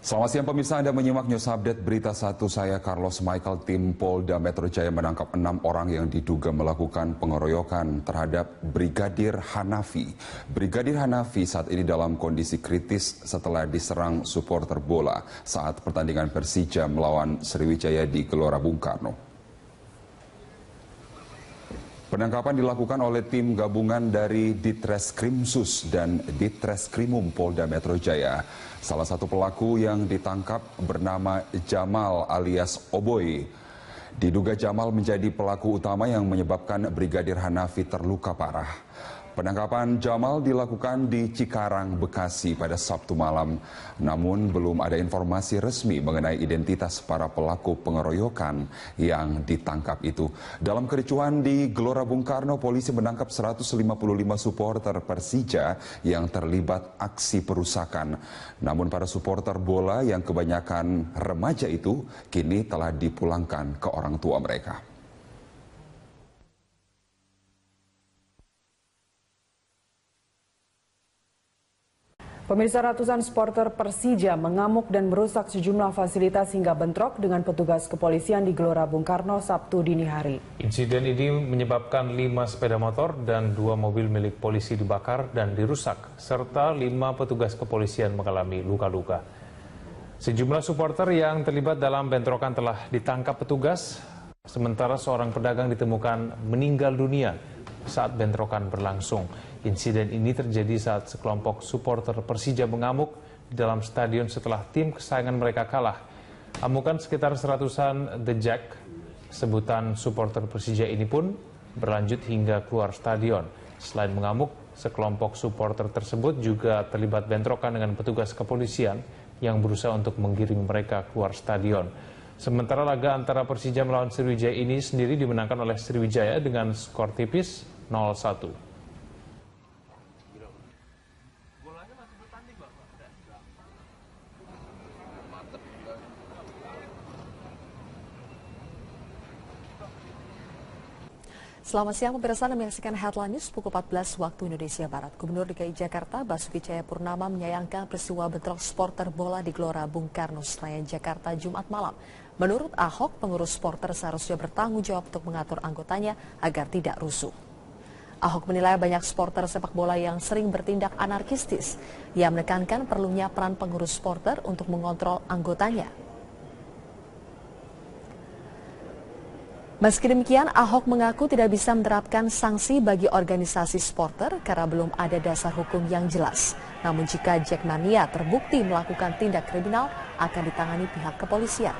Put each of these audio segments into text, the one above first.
Selamat siang pemirsa, Anda menyimak News Update Berita 1, saya Carlos Michael. Tim Polda Metro Jaya menangkap 6 orang yang diduga melakukan pengeroyokan terhadap Brigadir Hanafi. Brigadir Hanafi saat ini dalam kondisi kritis setelah diserang supporter bola saat pertandingan Persija melawan Sriwijaya di Gelora Bung Karno. Penangkapan dilakukan oleh tim gabungan dari Ditreskrimsus dan Ditreskrimum Polda Metro Jaya. Salah satu pelaku yang ditangkap bernama Jamal alias Oboy. Diduga Jamal menjadi pelaku utama yang menyebabkan Brigadir Hanafi terluka parah. Penangkapan Jamal dilakukan di Cikarang, Bekasi pada Sabtu malam. Namun belum ada informasi resmi mengenai identitas para pelaku pengeroyokan yang ditangkap itu. Dalam kericuhan di Gelora Bung Karno, polisi menangkap 155 supporter Persija yang terlibat aksi perusakan. Namun para supporter bola yang kebanyakan remaja itu kini telah dipulangkan ke orang tua mereka. Pemirsa, ratusan supporter Persija mengamuk dan merusak sejumlah fasilitas hingga bentrok dengan petugas kepolisian di Gelora Bung Karno Sabtu dini hari. Insiden ini menyebabkan 5 sepeda motor dan 2 mobil milik polisi dibakar dan dirusak, serta 5 petugas kepolisian mengalami luka-luka. Sejumlah supporter yang terlibat dalam bentrokan telah ditangkap petugas, sementara seorang pedagang ditemukan meninggal dunia saat bentrokan berlangsung. Insiden ini terjadi saat sekelompok supporter Persija mengamuk di dalam stadion setelah tim kesayangan mereka kalah. Amukan sekitar seratusan The Jack, sebutan supporter Persija ini pun berlanjut hingga keluar stadion. Selain mengamuk, sekelompok supporter tersebut juga terlibat bentrokan dengan petugas kepolisian yang berusaha untuk menggiring mereka keluar stadion. Sementara laga antara Persija melawan Sriwijaya ini sendiri dimenangkan oleh Sriwijaya dengan skor tipis 0-1. Selamat siang pemirsa, Anda menyaksikan Headline News pukul 14 waktu Indonesia Barat. Gubernur DKI Jakarta Basuki Cahayapurnama menyayangkan peristiwa bentrok supporter bola di Gelora Bung Karno, Senayan, Jakarta Jumat malam. Menurut Ahok, pengurus supporter seharusnya bertanggung jawab untuk mengatur anggotanya agar tidak rusuh. Ahok menilai banyak supporter sepak bola yang sering bertindak anarkistis. Ia menekankan perlunya peran pengurus supporter untuk mengontrol anggotanya. Meski demikian, Ahok mengaku tidak bisa menerapkan sanksi bagi organisasi supporter karena belum ada dasar hukum yang jelas. Namun jika Jackmania terbukti melakukan tindak kriminal, akan ditangani pihak kepolisian.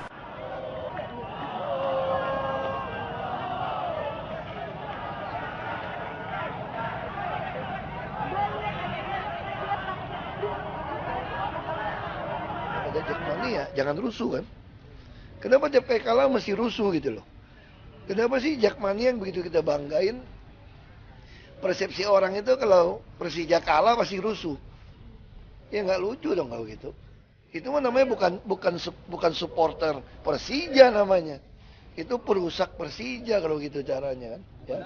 Ada Jackmania, jangan rusuh kan? Kenapa tiap kali kalah mesti rusuh gitu loh? Kenapa sih Jackmania yang begitu kita banggain? Persepsi orang itu kalau Persija kalah pasti rusuh. Ya nggak lucu dong kalau gitu. Itu mah namanya bukan supporter Persija namanya. Itu perusak Persija kalau gitu caranya kan. Ya.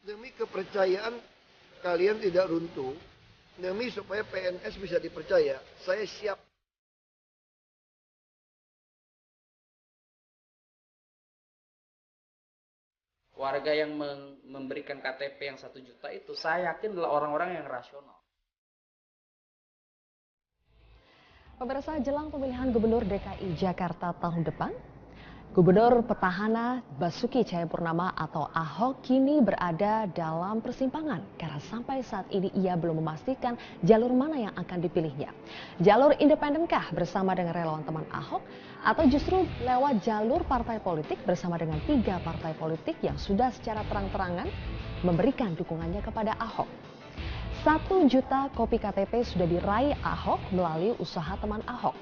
Demi kepercayaan kalian tidak runtuh, demi supaya PNS bisa dipercaya, saya siap. Warga yang memberikan KTP yang 1 juta itu, saya yakin adalah orang-orang yang rasional. Pemirsa, jelang pemilihan Gubernur DKI Jakarta tahun depan, Gubernur petahana Basuki Cahayapurnama atau Ahok kini berada dalam persimpangan karena sampai saat ini ia belum memastikan jalur mana yang akan dipilihnya. Jalur independenkah bersama dengan relawan teman Ahok atau justru lewat jalur partai politik bersama dengan 3 partai politik yang sudah secara terang-terangan memberikan dukungannya kepada Ahok. 1 juta kopi KTP sudah diraih Ahok melalui usaha teman Ahok.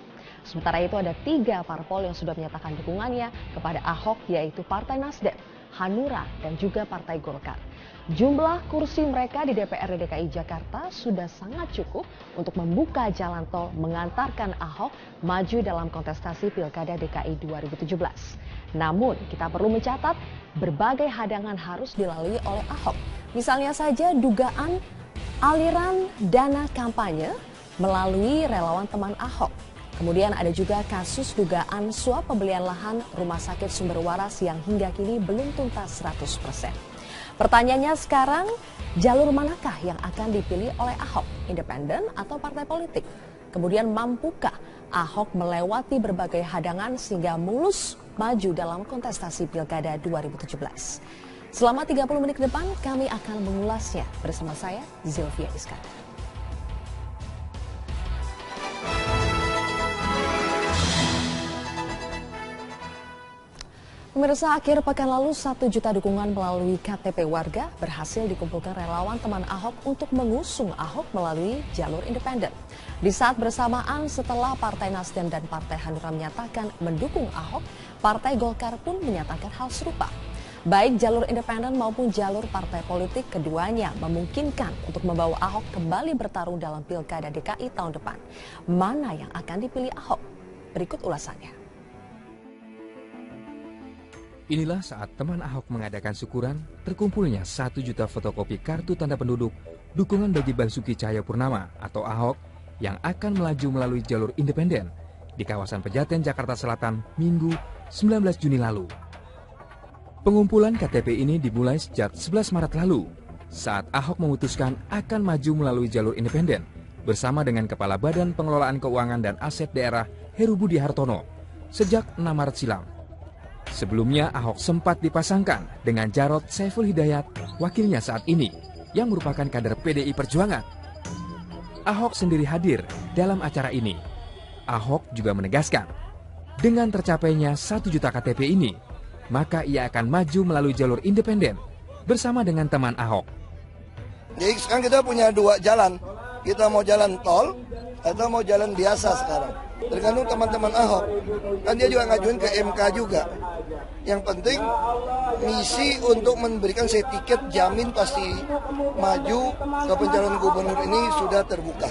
Sementara itu ada 3 parpol yang sudah menyatakan dukungannya kepada Ahok, yaitu Partai Nasdem, Hanura, dan juga Partai Golkar. Jumlah kursi mereka di DPRD DKI Jakarta sudah sangat cukup untuk membuka jalan tol mengantarkan Ahok maju dalam kontestasi Pilkada DKI 2017. Namun, kita perlu mencatat berbagai hadangan harus dilalui oleh Ahok. Misalnya saja dugaan aliran dana kampanye melalui relawan teman Ahok. Kemudian ada juga kasus dugaan suap pembelian lahan Rumah Sakit Sumber Waras yang hingga kini belum tuntas 100%. Pertanyaannya sekarang, jalur manakah yang akan dipilih oleh Ahok, independen atau partai politik? Kemudian mampukah Ahok melewati berbagai hadangan sehingga mulus maju dalam kontestasi Pilkada 2017? Selama 30 menit ke depan kami akan mengulasnya bersama saya, Zilvia Iskandar. Pemirsa, akhir pekan lalu 1 juta dukungan melalui KTP warga berhasil dikumpulkan relawan teman Ahok untuk mengusung Ahok melalui jalur independen. Di saat bersamaan setelah Partai Nasdem dan Partai Hanura menyatakan mendukung Ahok, Partai Golkar pun menyatakan hal serupa. Baik jalur independen maupun jalur partai politik, keduanya memungkinkan untuk membawa Ahok kembali bertarung dalam Pilkada DKI tahun depan. Mana yang akan dipilih Ahok? Berikut ulasannya. Inilah saat teman Ahok mengadakan syukuran terkumpulnya 1 juta fotokopi kartu tanda penduduk dukungan bagi Basuki Cahayapurnama atau Ahok yang akan melaju melalui jalur independen di kawasan Pejaten, Jakarta Selatan, Minggu 19 Juni lalu. Pengumpulan KTP ini dimulai sejak 11 Maret lalu saat Ahok memutuskan akan maju melalui jalur independen bersama dengan Kepala Badan Pengelolaan Keuangan dan Aset Daerah Heru Budi Hartono sejak 6 Maret silam. Sebelumnya Ahok sempat dipasangkan dengan Jarod Saiful Hidayat, wakilnya saat ini, yang merupakan kader PDI Perjuangan. Ahok sendiri hadir dalam acara ini. Ahok juga menegaskan, dengan tercapainya 1 juta KTP ini, maka ia akan maju melalui jalur independen bersama dengan teman Ahok. Jadi sekarang kita punya 2 jalan. Kita mau jalan tol atau mau jalan biasa sekarang. Tergantung teman-teman Ahok. Kan dia juga ngajuin ke MK juga. Yang penting misi untuk memberikan saya tiket jamin pasti maju ke pencalonan gubernur ini sudah terbuka.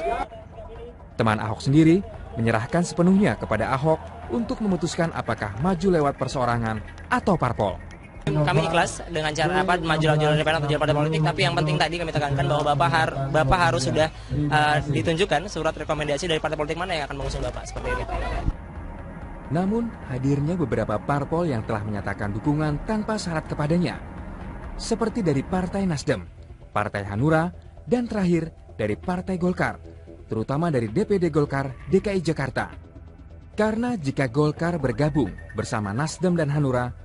Teman Ahok sendiri menyerahkan sepenuhnya kepada Ahok untuk memutuskan apakah maju lewat perseorangan atau parpol. Kami ikhlas dengan cara maju jalur independen atau jalur partai politik, tapi yang penting tadi kami tekankan bahwa Bapak harus sudah ditunjukkan surat rekomendasi dari partai politik mana yang akan mengusung Bapak, seperti itu. Namun, hadirnya beberapa parpol yang telah menyatakan dukungan tanpa syarat kepadanya, seperti dari Partai Nasdem, Partai Hanura, dan terakhir dari Partai Golkar, terutama dari DPD Golkar DKI Jakarta. Karena jika Golkar bergabung bersama Nasdem dan Hanura,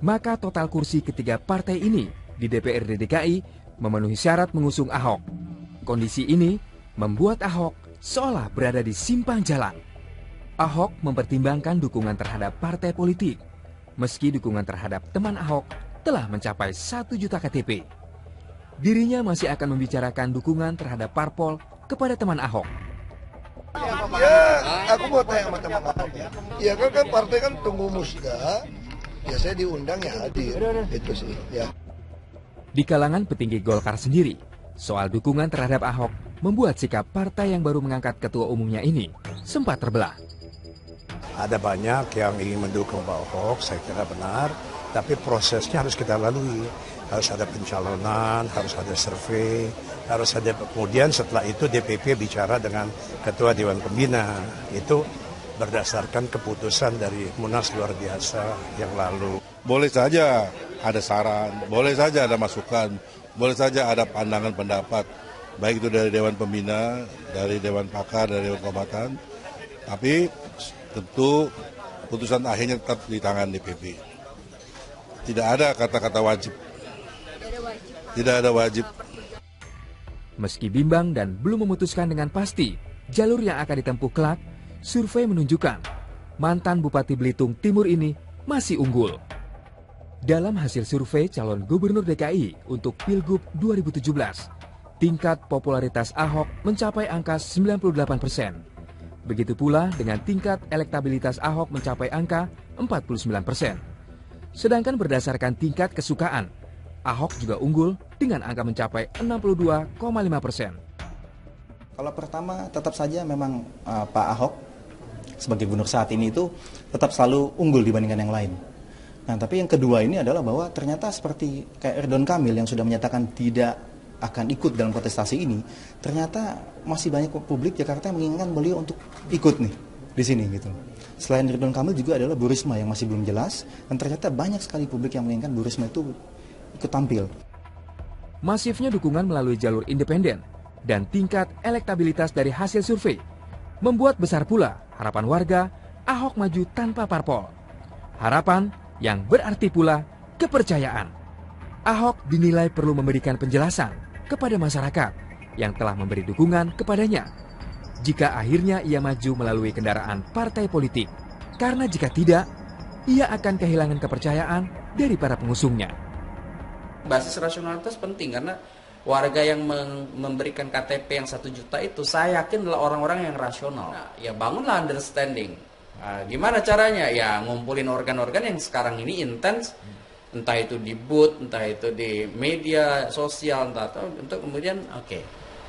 maka total kursi ketiga partai ini di DPRD DKI memenuhi syarat mengusung Ahok. Kondisi ini membuat Ahok seolah berada di simpang jalan. Ahok mempertimbangkan dukungan terhadap partai politik, meski dukungan terhadap teman Ahok telah mencapai 1 juta KTP. Dirinya masih akan membicarakan dukungan terhadap parpol kepada teman Ahok. Ya, aku mau tanya sama teman Ahok. Ya kan partai kan tunggu musda. Ya saya diundang ya hadir, itu sih ya. Di kalangan petinggi Golkar sendiri, soal dukungan terhadap Ahok membuat sikap partai yang baru mengangkat ketua umumnya ini sempat terbelah. Ada banyak yang ingin mendukung Pak Ahok, saya kira benar, tapi prosesnya harus kita lalui. Harus ada pencalonan, harus ada survei, harus ada, kemudian setelah itu DPP bicara dengan Ketua Dewan Pembina. Itu berdasarkan keputusan dari Munas luar biasa yang lalu. Boleh saja ada saran, boleh saja ada masukan, boleh saja ada pandangan pendapat, baik itu dari Dewan Pembina, dari Dewan Pakar, dari Dewan Kehormatan, tapi tentu keputusan akhirnya tetap di tangan DPP. Tidak ada kata-kata wajib. Tidak ada wajib. Meski bimbang dan belum memutuskan dengan pasti jalur yang akan ditempuh kelak, survei menunjukkan mantan Bupati Belitung Timur ini masih unggul. Dalam hasil survei calon gubernur DKI untuk Pilgub 2017, tingkat popularitas Ahok mencapai angka 98%. Begitu pula dengan tingkat elektabilitas Ahok mencapai angka 49%. Sedangkan berdasarkan tingkat kesukaan, Ahok juga unggul dengan angka mencapai 62,5%. Kalau pertama tetap saja memang Pak Ahok sebagai gubernur saat ini itu tetap selalu unggul dibandingkan yang lain. Nah, tapi yang kedua ini adalah bahwa ternyata seperti kayak Ridwan Kamil yang sudah menyatakan tidak akan ikut dalam kontestasi ini, ternyata masih banyak publik Jakarta yang menginginkan beliau untuk ikut nih di sini gitu. Selain Ridwan Kamil juga adalah Bu Risma yang masih belum jelas, dan ternyata banyak sekali publik yang menginginkan Bu Risma itu ikut tampil. Masifnya dukungan melalui jalur independen dan tingkat elektabilitas dari hasil survei membuat besar pula harapan warga Ahok maju tanpa parpol. Harapan yang berarti pula kepercayaan. Ahok dinilai perlu memberikan penjelasan kepada masyarakat yang telah memberi dukungan kepadanya jika akhirnya ia maju melalui kendaraan partai politik. Karena jika tidak, ia akan kehilangan kepercayaan dari para pengusungnya. Basis rasionalitas penting karena warga yang memberikan KTP yang 1 juta itu saya yakin adalah orang-orang yang rasional. Nah, ya bangunlah understanding. Gimana caranya? Ya ngumpulin organ-organ yang sekarang ini intens, entah itu di booth, entah itu di media sosial, entah itu untuk kemudian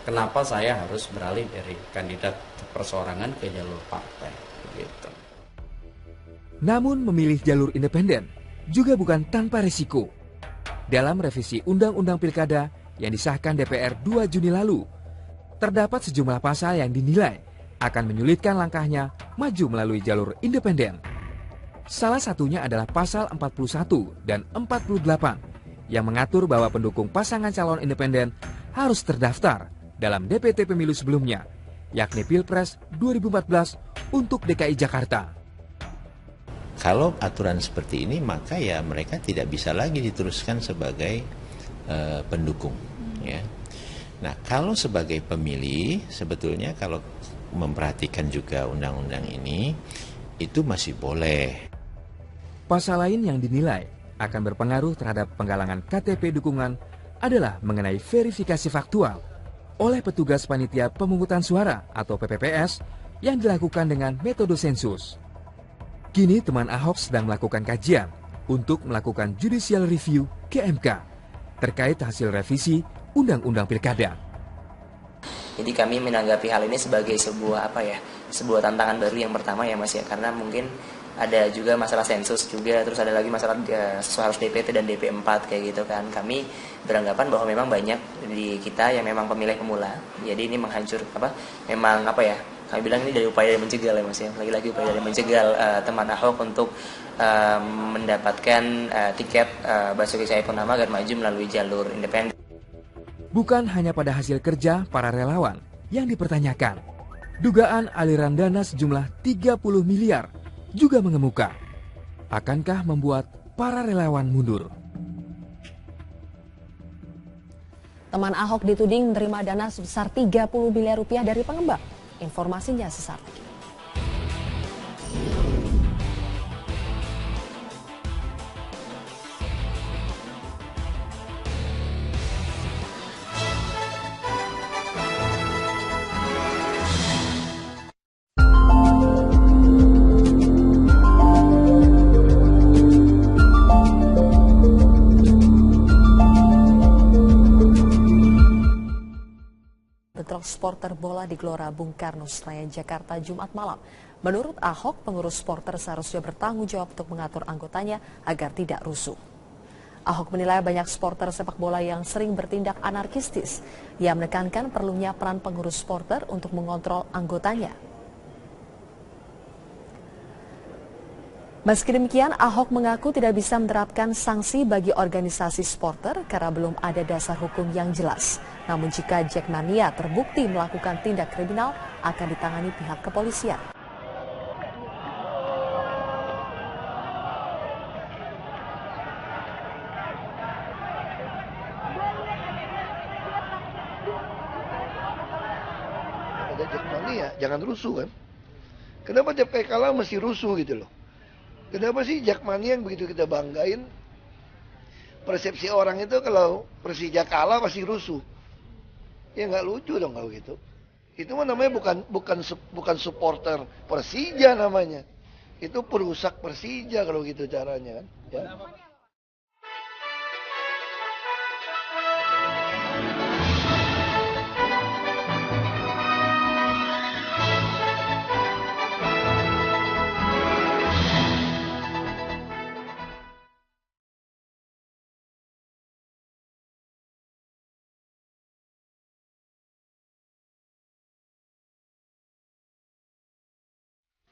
kenapa saya harus beralih dari kandidat perseorangan ke jalur partai gitu. Namun memilih jalur independen juga bukan tanpa risiko. Dalam revisi Undang-Undang Pilkada yang disahkan DPR 2 Juni lalu, terdapat sejumlah pasal yang dinilai akan menyulitkan langkahnya maju melalui jalur independen. Salah satunya adalah pasal 41 dan 48 yang mengatur bahwa pendukung pasangan calon independen harus terdaftar dalam DPT pemilu sebelumnya, yakni Pilpres 2014 untuk DKI Jakarta. Kalau aturan seperti ini, maka ya mereka tidak bisa lagi diteruskan sebagai pendukung. Ya. Nah, kalau sebagai pemilih, sebetulnya kalau memperhatikan juga undang-undang ini, itu masih boleh. Pasal lain yang dinilai akan berpengaruh terhadap penggalangan KTP dukungan adalah mengenai verifikasi faktual oleh petugas panitia pemungutan suara atau PPPS yang dilakukan dengan metode sensus. Kini teman Ahok sedang melakukan kajian untuk melakukan judicial review ke MK terkait hasil revisi Undang-Undang Pilkada. Jadi kami menanggapi hal ini sebagai sebuah sebuah tantangan baru yang pertama ya Mas ya, karena mungkin ada juga masalah sensus juga, terus ada lagi masalah harus DPT dan DP4 kayak gitu kan. Kami beranggapan bahwa memang banyak di kita yang memang pemilih pemula. Jadi ini kami bilang ini dari upaya mencegah ya Mas ya. Lagi-lagi upaya dari mencegah teman Ahok untuk mendapatkan tiket Basuki Cahayapurnama agar maju melalui jalur independen. Bukan hanya pada hasil kerja para relawan yang dipertanyakan. Dugaan aliran dana sejumlah 30 miliar juga mengemuka. Akankah membuat para relawan mundur? Teman Ahok dituding menerima dana sebesar 30 miliar rupiah dari pengembang. Informasinya sesaat lagi. Supporter bola di Gelora Bung Karno, Senayan, Jakarta, Jumat malam. Menurut Ahok, pengurus supporter seharusnya bertanggung jawab untuk mengatur anggotanya agar tidak rusuh. Ahok menilai banyak supporter sepak bola yang sering bertindak anarkistis. Ia menekankan perlunya peran pengurus supporter untuk mengontrol anggotanya. Meski demikian, Ahok mengaku tidak bisa menerapkan sanksi bagi organisasi supporter karena belum ada dasar hukum yang jelas. Namun jika Jackmania terbukti melakukan tindak kriminal, akan ditangani pihak kepolisian. Ada Jackmania, jangan rusuh kan. Kenapa tiap kali kalah mesti rusuh gitu loh. Kenapa sih Jackmania yang begitu kita banggain, persepsi orang itu kalau Persija kalah pasti rusuh. Ya nggak lucu dong kalau gitu. Itu mah namanya bukan supporter Persija namanya. Itu perusak Persija kalau gitu caranya kan. Ya.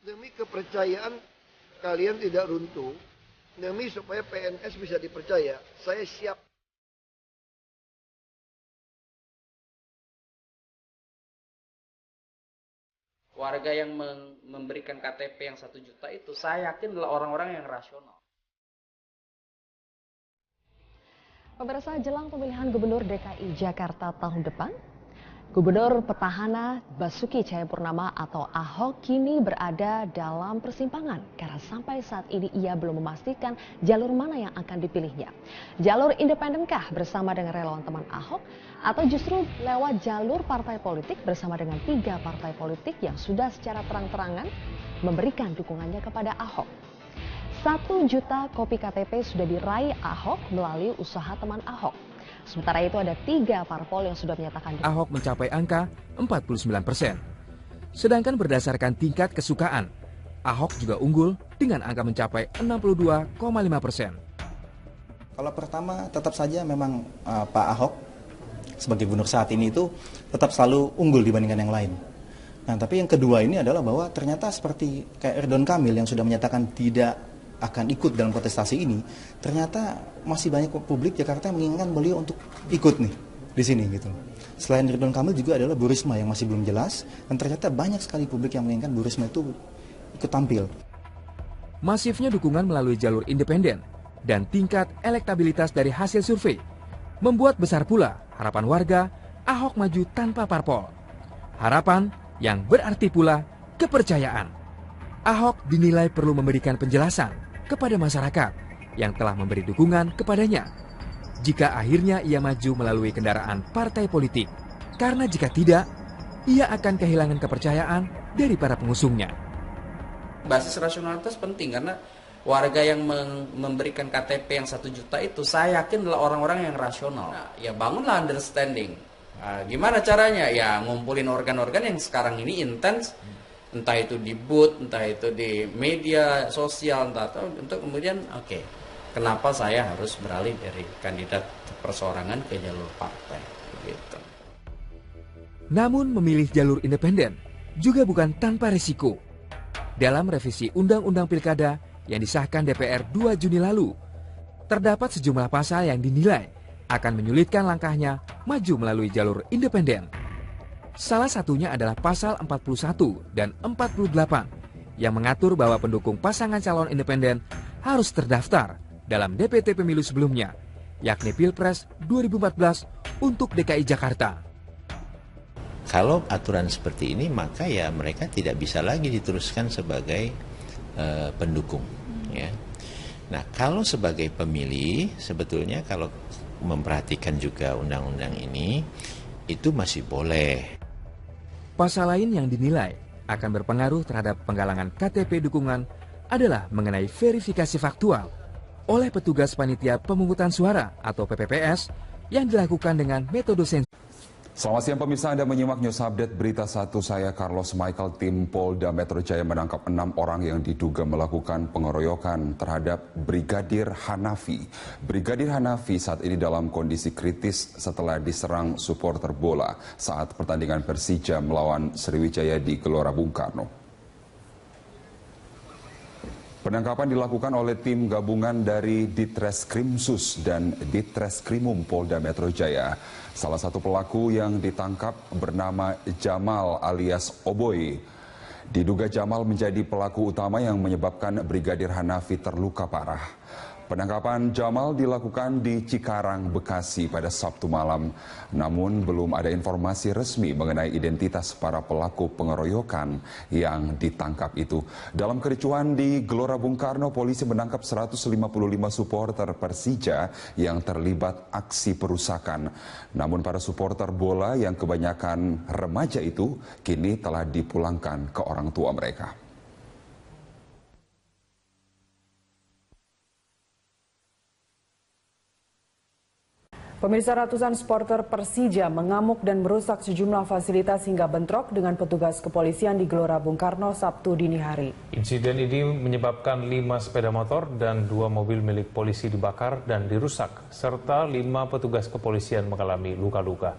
Demi kepercayaan kalian tidak runtuh, demi supaya PNS bisa dipercaya, saya siap. Warga yang memberikan KTP yang 1 juta itu, saya yakin adalah orang-orang yang rasional. Pemirsa, jelang pemilihan Gubernur DKI Jakarta tahun depan, Gubernur petahana Basuki Cahayapurnama atau Ahok kini berada dalam persimpangan karena sampai saat ini ia belum memastikan jalur mana yang akan dipilihnya. Jalur independenkah bersama dengan relawan teman Ahok atau justru lewat jalur partai politik bersama dengan 3 partai politik yang sudah secara terang-terangan memberikan dukungannya kepada Ahok. 1 juta kopi KTP sudah diraih Ahok melalui usaha teman Ahok. Sementara itu ada 3 parpol yang sudah menyatakan Ahok mencapai angka 49%. Sedangkan berdasarkan tingkat kesukaan, Ahok juga unggul dengan angka mencapai 62,5%. Kalau pertama tetap saja memang Pak Ahok sebagai gubernur saat ini itu tetap selalu unggul dibandingkan yang lain. Nah, tapi yang kedua ini adalah bahwa ternyata seperti kayak Ridwan Kamil yang sudah menyatakan tidak akan ikut dalam kontestasi ini, ternyata masih banyak publik Jakarta yang menginginkan beliau untuk ikut nih di sini gitu. Selain Ridwan Kamil juga adalah Bu Risma yang masih belum jelas, dan ternyata banyak sekali publik yang menginginkan Bu Risma itu ikut tampil. Masifnya dukungan melalui jalur independen dan tingkat elektabilitas dari hasil survei membuat besar pula harapan warga Ahok maju tanpa parpol. Harapan yang berarti pula kepercayaan. Ahok dinilai perlu memberikan penjelasan kepada masyarakat yang telah memberi dukungan kepadanya jika akhirnya ia maju melalui kendaraan partai politik. Karena jika tidak, ia akan kehilangan kepercayaan dari para pengusungnya. Basis rasionalitas penting karena warga yang memberikan KTP yang 1 juta itu, saya yakin adalah orang-orang yang rasional. Nah, ya bangunlah understanding. Gimana caranya? Ya ngumpulin organ-organ yang sekarang ini intens, entah itu di booth, entah itu di media sosial, entah itu untuk kemudian kenapa saya harus beralih dari kandidat perseorangan ke jalur partai gitu. Namun memilih jalur independen juga bukan tanpa risiko. Dalam revisi Undang-Undang Pilkada yang disahkan DPR 2 Juni lalu, terdapat sejumlah pasal yang dinilai akan menyulitkan langkahnya maju melalui jalur independen. Salah satunya adalah pasal 41 dan 48 yang mengatur bahwa pendukung pasangan calon independen harus terdaftar dalam DPT pemilu sebelumnya, yakni Pilpres 2014 untuk DKI Jakarta. Kalau aturan seperti ini, maka ya mereka tidak bisa lagi diteruskan sebagai pendukung. Ya. Nah, kalau sebagai pemilih, sebetulnya kalau memperhatikan juga undang-undang ini, itu masih boleh. Pasal lain yang dinilai akan berpengaruh terhadap penggalangan KTP dukungan adalah mengenai verifikasi faktual oleh petugas panitia pemungutan suara atau PPPS yang dilakukan dengan metode sensus. Selamat siang pemirsa, Anda menyimak News Update Berita 1, saya Carlos Michael. Tim Polda Metro Jaya menangkap 6 orang yang diduga melakukan pengeroyokan terhadap Brigadir Hanafi. Brigadir Hanafi saat ini dalam kondisi kritis setelah diserang supporter bola saat pertandingan Persija melawan Sriwijaya di Gelora Bung Karno. Penangkapan dilakukan oleh tim gabungan dari Ditreskrimsus dan Ditreskrimum Polda Metro Jaya. Salah satu pelaku yang ditangkap bernama Jamal alias Oboy. Diduga Jamal menjadi pelaku utama yang menyebabkan Brigadir Hanafi terluka parah. Penangkapan Jamal dilakukan di Cikarang, Bekasi pada Sabtu malam. Namun belum ada informasi resmi mengenai identitas para pelaku pengeroyokan yang ditangkap itu. Dalam kericuhan di Gelora Bung Karno, polisi menangkap 155 supporter Persija yang terlibat aksi perusakan. Namun para supporter bola yang kebanyakan remaja itu kini telah dipulangkan ke orang tua mereka. Pemirsa, ratusan supporter Persija mengamuk dan merusak sejumlah fasilitas hingga bentrok dengan petugas kepolisian di Gelora Bung Karno Sabtu dini hari. Insiden ini menyebabkan 5 sepeda motor dan 2 mobil milik polisi dibakar dan dirusak, serta 5 petugas kepolisian mengalami luka-luka.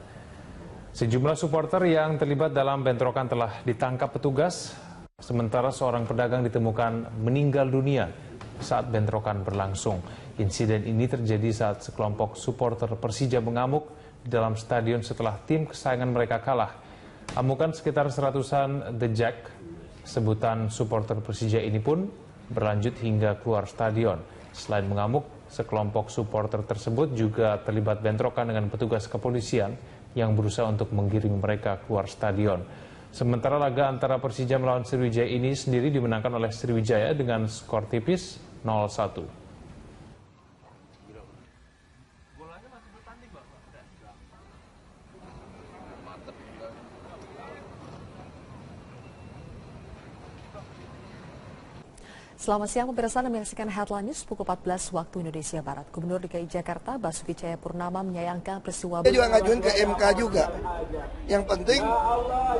Sejumlah supporter yang terlibat dalam bentrokan telah ditangkap petugas, sementara seorang pedagang ditemukan meninggal dunia saat bentrokan berlangsung. Insiden ini terjadi saat sekelompok supporter Persija mengamuk di dalam stadion setelah tim kesayangan mereka kalah. Amukan sekitar seratusan The Jack, sebutan supporter Persija ini pun berlanjut hingga keluar stadion. Selain mengamuk, sekelompok supporter tersebut juga terlibat bentrokan dengan petugas kepolisian yang berusaha untuk menggiring mereka keluar stadion. Sementara laga antara Persija melawan Sriwijaya ini sendiri dimenangkan oleh Sriwijaya dengan skor tipis 0-1. Selamat siang pemirsa, Anda menyaksikan Headline News pukul 14 waktu Indonesia Barat. Gubernur DKI Jakarta Basuki Cahayapurnama menyayangkan peristiwa. Kita juga ngajuin ke MK juga. Yang penting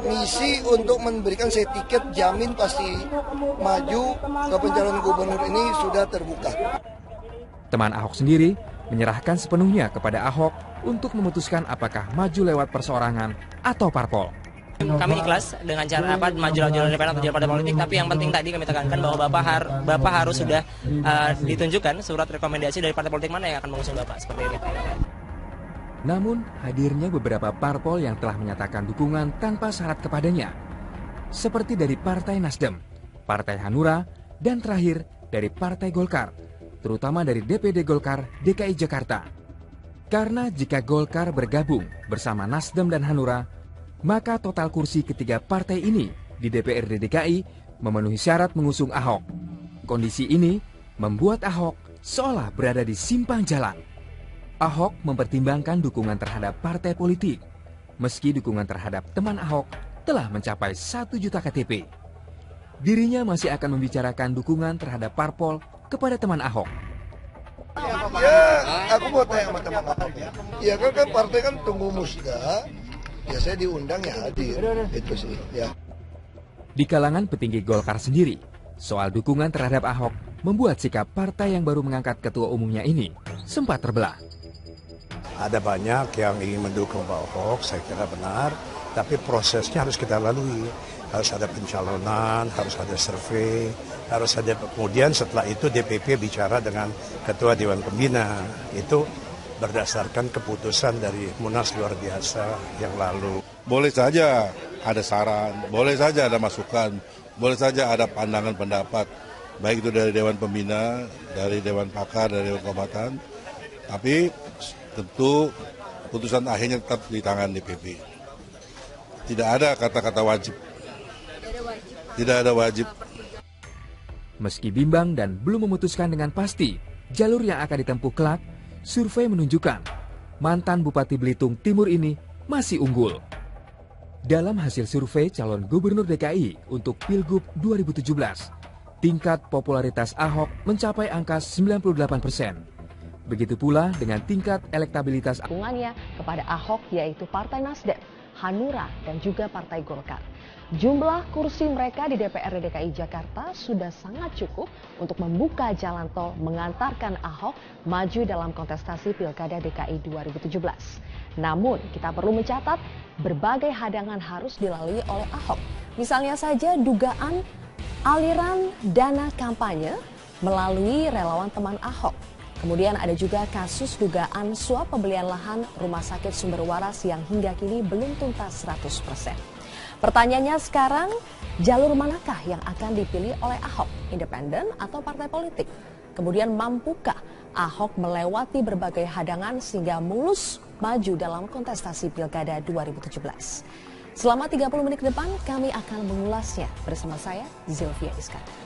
misi untuk memberikan tiket jamin pasti maju ke pencalonan gubernur ini sudah terbuka. Teman Ahok sendiri menyerahkan sepenuhnya kepada Ahok untuk memutuskan apakah maju lewat perseorangan atau parpol. Kami ikhlas dengan cara maju jalur independen atau jalur partai politik, tapi yang penting tadi kami tekankan bahwa Bapak harus sudah ditunjukkan surat rekomendasi dari partai politik mana yang akan mengusung Bapak seperti ini. Namun hadirnya beberapa parpol yang telah menyatakan dukungan tanpa syarat kepadanya, seperti dari Partai Nasdem, Partai Hanura, dan terakhir dari Partai Golkar, terutama dari DPD Golkar DKI Jakarta. Karena jika Golkar bergabung bersama Nasdem dan Hanura, maka total kursi ketiga partai ini di DPRD DKI memenuhi syarat mengusung Ahok. Kondisi ini membuat Ahok seolah berada di simpang jalan. Ahok mempertimbangkan dukungan terhadap partai politik, meski dukungan terhadap teman Ahok telah mencapai 1 juta KTP. Dirinya masih akan membicarakan dukungan terhadap parpol kepada teman Ahok. Ya, aku mau tanya sama teman Ahok. Ya kan partai kan tunggu musda. Ya saya diundang ya hadir, itu sih ya. Di kalangan petinggi Golkar sendiri, soal dukungan terhadap Ahok membuat sikap partai yang baru mengangkat ketua umumnya ini sempat terbelah. Ada banyak yang ingin mendukung Pak Ahok, saya kira benar, tapi prosesnya harus kita lalui. Harus ada pencalonan, harus ada survei, harus ada, kemudian setelah itu DPP bicara dengan Ketua Dewan Pembina. Itu berdasarkan keputusan dari Munas luar biasa yang lalu. Boleh saja ada saran, boleh saja ada masukan, boleh saja ada pandangan pendapat, baik itu dari Dewan Pembina, dari Dewan Pakar, dari Dewan Kehormatan, tapi tentu keputusan akhirnya tetap di tangan DPP. Tidak ada kata-kata wajib. Tidak ada wajib. Meski bimbang dan belum memutuskan dengan pasti jalur yang akan ditempuh kelak, survei menunjukkan mantan Bupati Belitung Timur ini masih unggul. Dalam hasil survei calon gubernur DKI untuk Pilgub 2017, tingkat popularitas Ahok mencapai angka 98%. Begitu pula dengan tingkat elektabilitas dukungannya kepada Ahok yaitu Partai Nasdem, Hanura, dan juga Partai Golkar. Jumlah kursi mereka di DPRD DKI Jakarta sudah sangat cukup untuk membuka jalan tol mengantarkan Ahok maju dalam kontestasi Pilkada DKI 2017. Namun, kita perlu mencatat berbagai hadangan harus dilalui oleh Ahok. Misalnya saja dugaan aliran dana kampanye melalui relawan teman Ahok. Kemudian ada juga kasus dugaan suap pembelian lahan Rumah Sakit Sumber Waras yang hingga kini belum tuntas 100%. Pertanyaannya sekarang, jalur manakah yang akan dipilih oleh Ahok, independen atau partai politik? Kemudian mampukah Ahok melewati berbagai hadangan sehingga mulus maju dalam kontestasi Pilkada 2017. Selama 30 menit ke depan kami akan mengulasnya bersama saya, Zilvia Iskandar.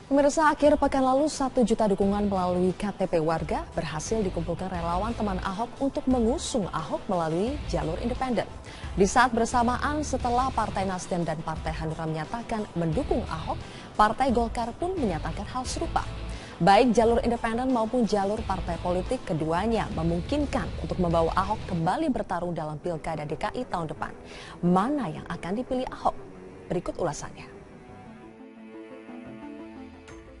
Pemirsa, akhir pekan lalu 1 juta dukungan melalui KTP warga berhasil dikumpulkan relawan teman Ahok untuk mengusung Ahok melalui jalur independen. Di saat bersamaan setelah Partai Nasdem dan Partai Hanura menyatakan mendukung Ahok, Partai Golkar pun menyatakan hal serupa. Baik jalur independen maupun jalur partai politik, keduanya memungkinkan untuk membawa Ahok kembali bertarung dalam Pilkada DKI tahun depan. Mana yang akan dipilih Ahok? Berikut ulasannya.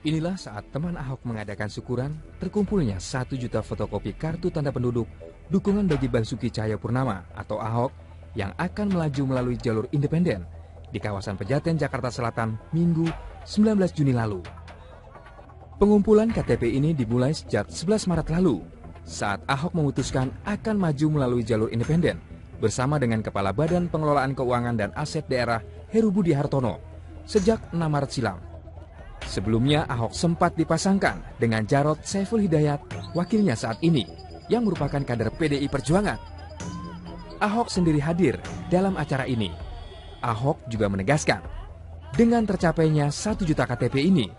Inilah saat teman Ahok mengadakan syukuran, terkumpulnya 1 juta fotokopi kartu tanda penduduk dukungan bagi Basuki Cahayapurnama atau Ahok yang akan melaju melalui jalur independen di kawasan Pejaten, Jakarta Selatan, Minggu 19 Juni lalu. Pengumpulan KTP ini dimulai sejak 11 Maret lalu saat Ahok memutuskan akan maju melalui jalur independen bersama dengan Kepala Badan Pengelolaan Keuangan dan Aset Daerah Heru Budi Hartono sejak 6 Maret silam. Sebelumnya Ahok sempat dipasangkan dengan Jarod Saiful Hidayat, wakilnya saat ini, yang merupakan kader PDI Perjuangan. Ahok sendiri hadir dalam acara ini. Ahok juga menegaskan, dengan tercapainya 1 juta KTP ini,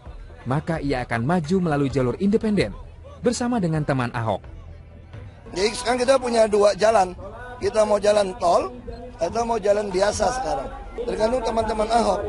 maka ia akan maju melalui jalur independen bersama dengan teman Ahok. Jadi sekarang kita punya 2 jalan. Kita mau jalan tol atau mau jalan biasa sekarang. Tergantung teman-teman Ahok.